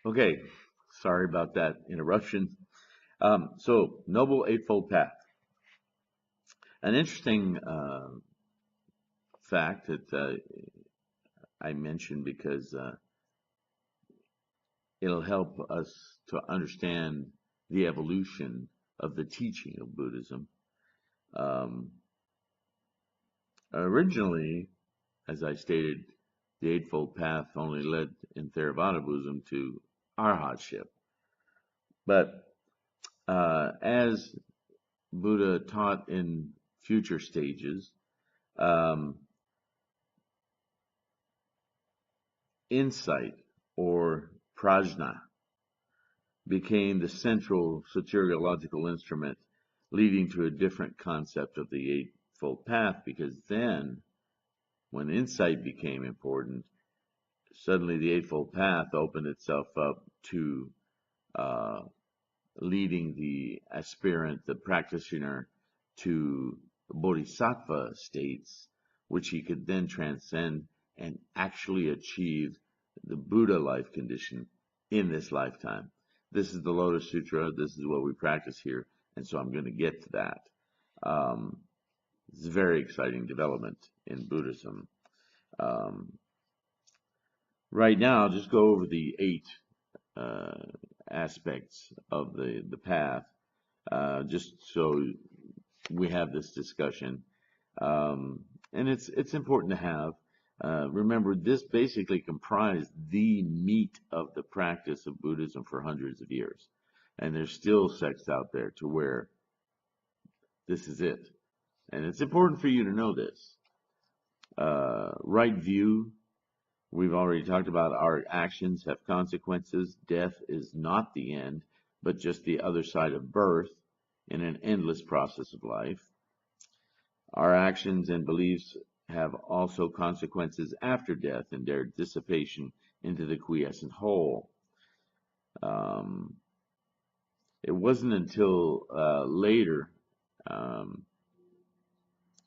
Okay, sorry about that interruption. So, Noble Eightfold Path. An interesting fact that I mentioned because it'll help us to understand the evolution of the teaching of Buddhism. Um, Originally, as I stated, the Eightfold Path only led in Theravada Buddhism to arhatship. But as Buddha taught in future stages, um, insight or prajna became the central soteriological instrument, leading to a different concept of the Eightfold Path, because then, when insight became important, suddenly the Eightfold Path opened itself up to uh, leading the aspirant, the practitioner, to bodhisattva states, which he could then transcend and actually achieve the Buddha life condition in this lifetime. This is the Lotus Sutra. This is what we practice here. And so I'm going to get to that. Um, it's a very exciting development in Buddhism. Um, right now, I'll just go over the 8 uh, aspects of the path, just so we have this discussion. Um, and it's important to have. Remember, this basically comprised the meat of the practice of Buddhism for hundreds of years. And there's still sects out there to where this is it. And it's important for you to know this. Right view, we've already talked about our actions have consequences. Death is not the end, but just the other side of birth in an endless process of life. Our actions and beliefs have also consequences after death and their dissipation into the quiescent whole. Um, it wasn't until later um,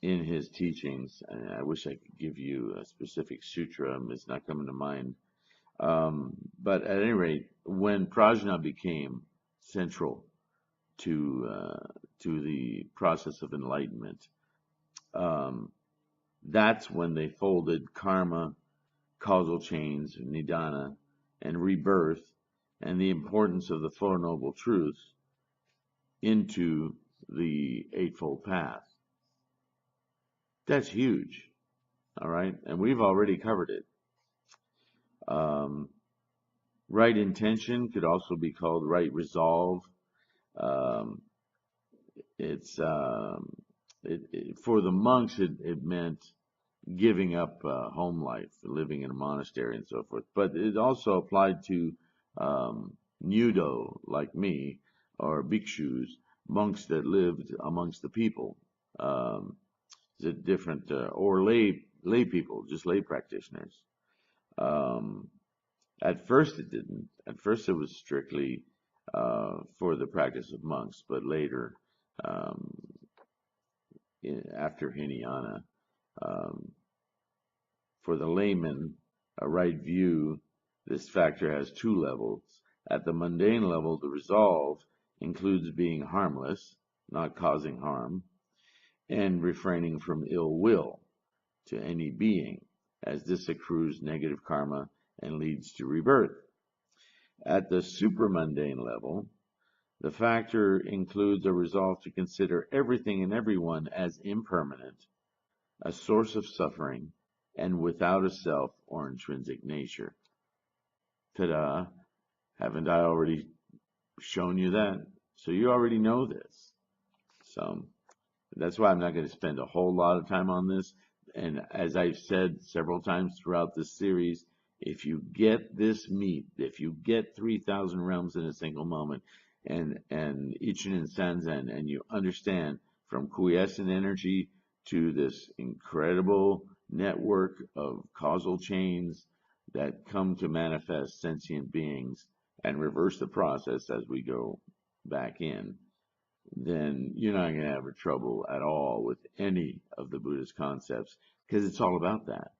in his teachings, and I wish I could give you a specific sutra, it's not coming to mind. But at any rate, when prajna became central to the process of enlightenment, um, that's when they folded karma, causal chains, nidana, and rebirth, and the importance of the Four Noble Truths into the Eightfold Path. That's huge, all right? And we've already covered it. Um, right intention could also be called right resolve. Um, it's for the monks, it meant giving up home life, living in a monastery and so forth. But it also applied to nudo, like me, or bhikshus, monks that lived amongst the people. Um, different, or lay people, just lay practitioners. Um, at first it didn't. At first it was strictly for the practice of monks, but later, um, after Hinayana, um, for the layman, a right view, this factor has two levels. At the mundane level, the resolve includes being harmless, not causing harm, and refraining from ill will to any being, as this accrues negative karma and leads to rebirth. At the supramundane level, the factor includes a resolve to consider everything and everyone as impermanent, a source of suffering, and without a self or intrinsic nature. Ta-da! Haven't I already shown you that? So you already know this. So that's why I'm not going to spend a whole lot of time on this. And as I've said several times throughout this series, if you get this meat, if you get 3,000 realms in a single moment, and Ichinen Sanzen, and you understand from quiescent energy to this incredible network of causal chains that come to manifest sentient beings and reverse the process as we go back in, then you're not going to have trouble at all with any of the Buddhist concepts, because it's all about that.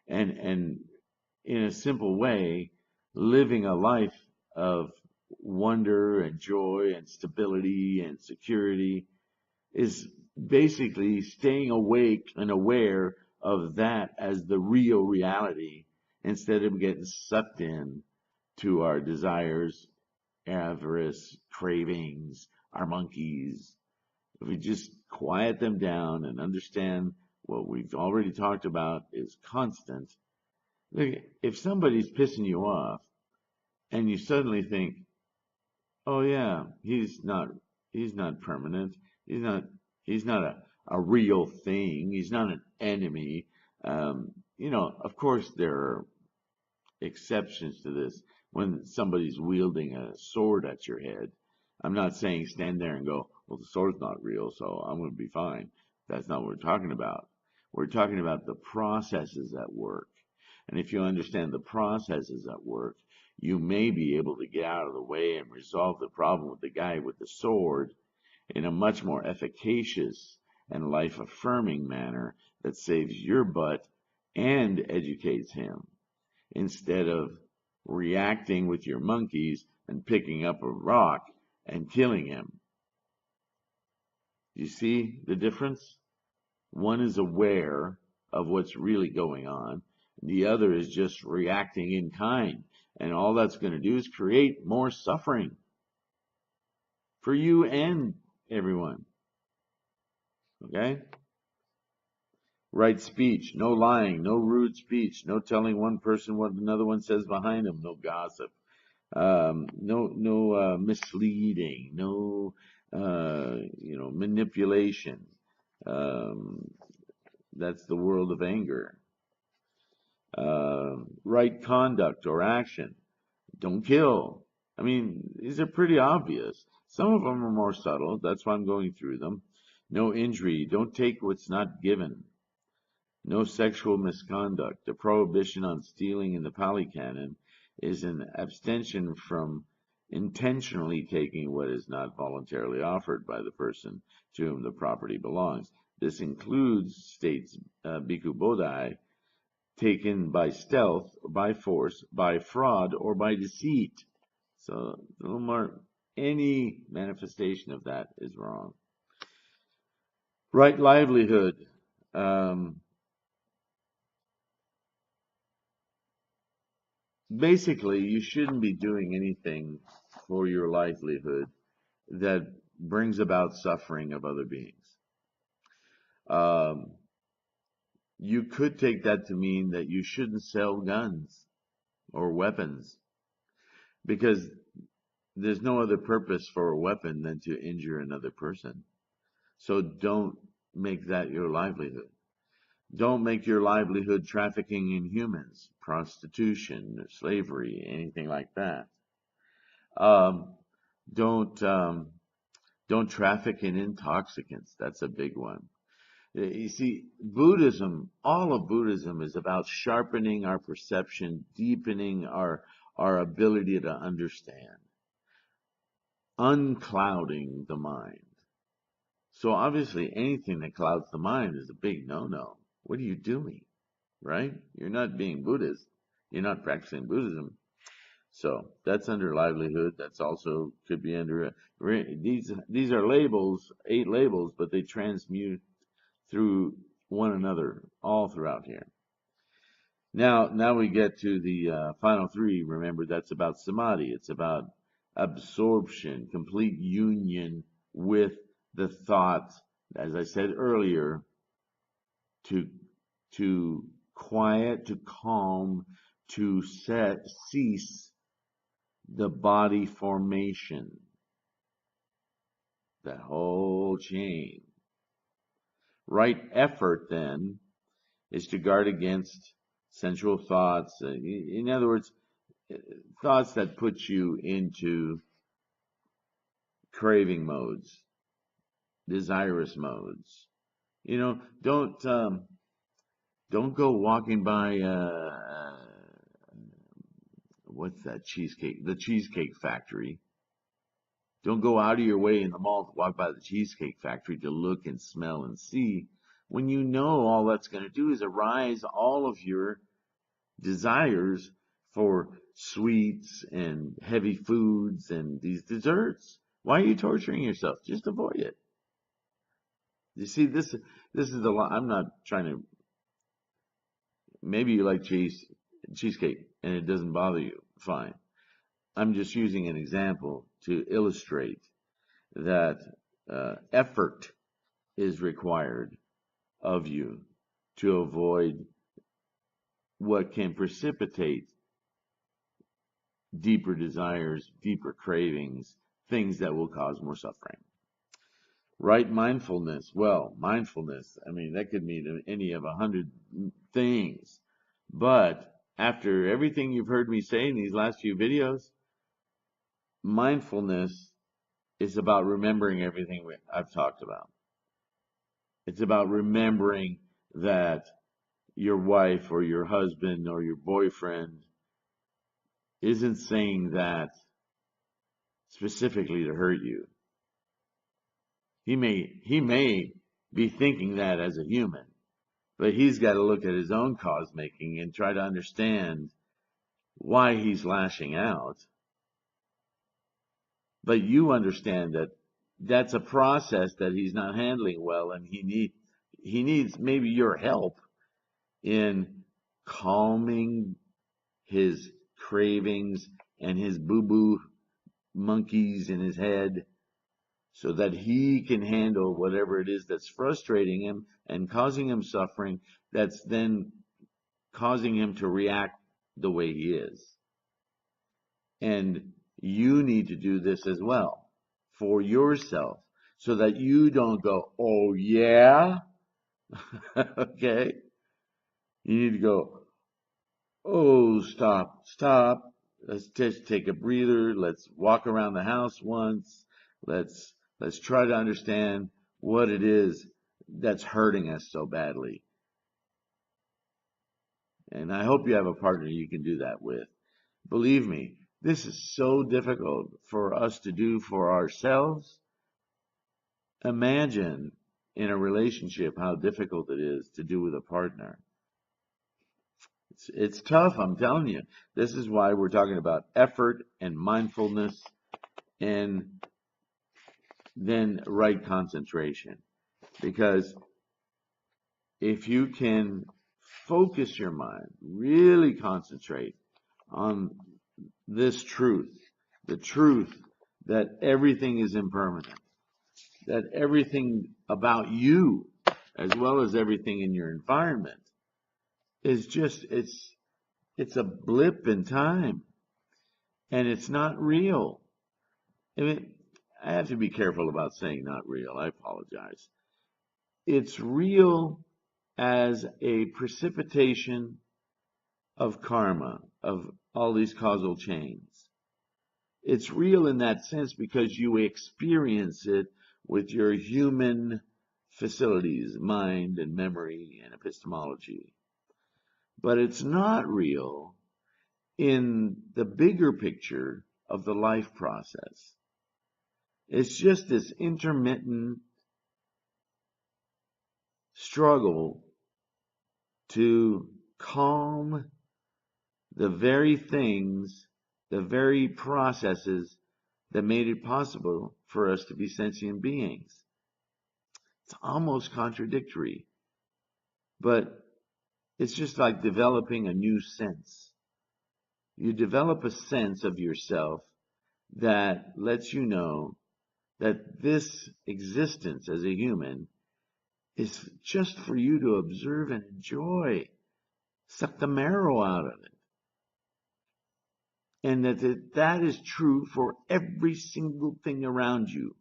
And in a simple way, living a life of wonder and joy and stability and security is basically staying awake and aware of that as the real reality instead of getting sucked in to our desires, avarice, cravings, our monkeys. If we just quiet them down and understand what we've already talked about is constant. Look, if somebody's pissing you off and you suddenly think, oh yeah, he's not permanent. He's not he's not a real thing. He's not an enemy. Of course there are exceptions to this when somebody's wielding a sword at your head. I'm not saying stand there and go, well, the sword's not real, so I'm going to be fine. That's not what we're talking about. We're talking about the processes at work. And if you understand the processes at work, you may be able to get out of the way and resolve the problem with the guy with the sword in a much more efficacious and life-affirming manner that saves your butt and educates him, instead of reacting with your monkeys and picking up a rock and killing him. You see the difference? One is aware of what's really going on. The other is just reacting in kind. And all that's going to do is create more suffering for you and everyone. Okay? Right speech, no lying, no rude speech, no telling one person what another one says behind them, no gossip, no misleading, no manipulation. That's the world of anger. Right conduct or action. Don't kill. I mean, these are pretty obvious. Some of them are more subtle. That's why I'm going through them. No injury. Don't take what's not given. No sexual misconduct. The prohibition on stealing in the Pali Canon is an abstention from intentionally taking what is not voluntarily offered by the person to whom the property belongs. This includes, states Bhikkhu Bodhi, taken by stealth, by force, by fraud, or by deceit. So a little more, any manifestation of that is wrong. Right livelihood. Basically, you shouldn't be doing anything for your livelihood that brings about suffering of other beings. You could take that to mean that you shouldn't sell guns or weapons, because there's no other purpose for a weapon than to injure another person. So don't make that your livelihood. Don't make your livelihood trafficking in humans, prostitution, slavery, anything like that. Don't traffic in intoxicants. That's a big one. You see, Buddhism, all of Buddhism is about sharpening our perception, deepening our ability to understand, unclouding the mind. So obviously anything that clouds the mind is a big no-no. What are you doing? Right? You're not being Buddhist. You're not practicing Buddhism. So that's under livelihood. That's also could be under these are labels, 8 labels, but they transmute through one another all throughout here. Now we get to the final 3. Remember, that's about samadhi. It's about absorption, complete union with the thought, as I said earlier, to quiet, to calm, to cease the body formation, that whole chain. Right effort, then, is to guard against sensual thoughts. In other words, thoughts that put you into craving modes, desirous modes. Don't go walking by what's that cheesecake? The Cheesecake Factory. Don't go out of your way in the mall to walk by the Cheesecake Factory to look and smell and see, when you know all that's going to do is arise all of your desires for sweets and heavy foods and these desserts. Why are you torturing yourself? Just avoid it. You see, this is the lot. I'm not trying to. Maybe you like cheesecake, and it doesn't bother you. Fine. I'm just using an example to illustrate that effort is required of you to avoid what can precipitate deeper desires, deeper cravings, things that will cause more suffering. Right mindfulness. Well, mindfulness, I mean, that could mean any of 100 things. But after everything you've heard me say in these last few videos, mindfulness is about remembering everything I've talked about. It's about remembering that your wife or your husband or your boyfriend isn't saying that specifically to hurt you. He may be thinking that as a human, but he's got to look at his own cause making and try to understand why he's lashing out. But you understand that that's a process that he's not handling well, and he needs maybe your help in calming his cravings and his boo-boo monkeys in his head so that he can handle whatever it is that's frustrating him and causing him suffering, that's then causing him to react the way he is. And you need to do this as well for yourself so that you don't go, oh yeah, okay? You need to go, oh, stop. Let's just take a breather. Let's walk around the house once. Let's try to understand what it is that's hurting us so badly. And I hope you have a partner you can do that with. Believe me, this is so difficult for us to do for ourselves. Imagine in a relationship how difficult it is to do with a partner. It's tough, I'm telling you. This is why we're talking about effort and mindfulness and then right concentration. Because if you can focus your mind, really concentrate on this truth, the truth that everything is impermanent, that everything about you, as well as everything in your environment, is just, it's a blip in time, and it's not real. I mean, I have to be careful about saying not real. I apologize. It's real as a precipitation of karma, of all these causal chains. It's real in that sense because you experience it with your human facilities, mind and memory and epistemology. But it's not real in the bigger picture of the life process. It's just this intermittent struggle to calm the very things, the very processes that made it possible for us to be sentient beings. It's almost contradictory, but it's just like developing a new sense. You develop a sense of yourself that lets you know that this existence as a human is just for you to observe and enjoy. Suck the marrow out of it. And that is true for every single thing around you.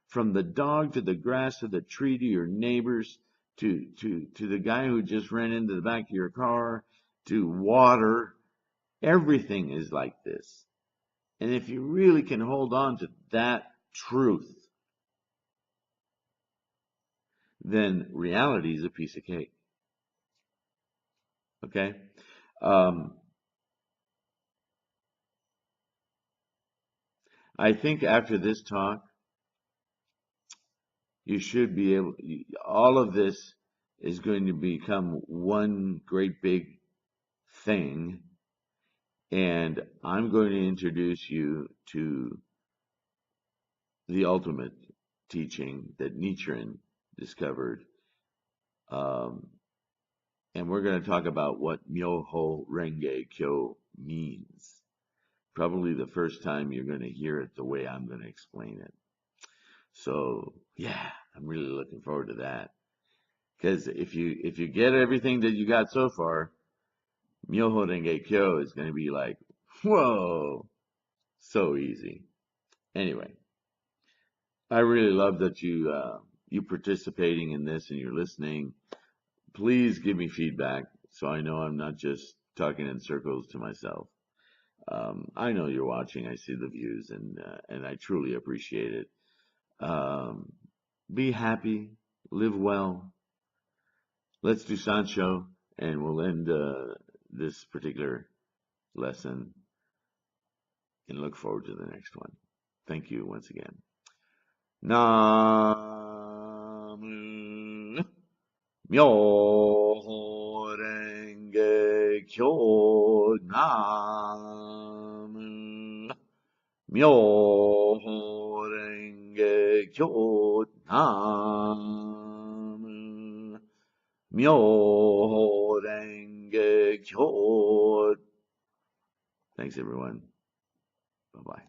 From the dog to the grass to the tree to your neighbors to the guy who just ran into the back of your car to water. Everything is like this. And if you really can hold on to that truth, then reality is a piece of cake. Okay? I think after this talk, you should be able, all of this is going to become one great big thing. And I'm going to introduce you to the ultimate teaching that Nichiren discovered. Um, and we're going to talk about what Myoho Renge Kyo means. Probably the first time you're going to hear it the way I'm going to explain it. So, yeah, I'm really looking forward to that. Because if you get everything that you got so far, Myoho Renge Kyo is going to be like, whoa, so easy. Anyway, I really love that you participating in this and you're listening. Please give me feedback so I know I'm not just talking in circles to myself. I know you're watching. I see the views, and I truly appreciate it. Be happy, live well. Let's do Sancho, and we'll end this particular lesson and look forward to the next one. Thank you once again. Nam Myoho Renge Kyo. Nam Myoho Renge Kyo. Nam Myoho Renge Kyo. Thanks, everyone. Bye-bye.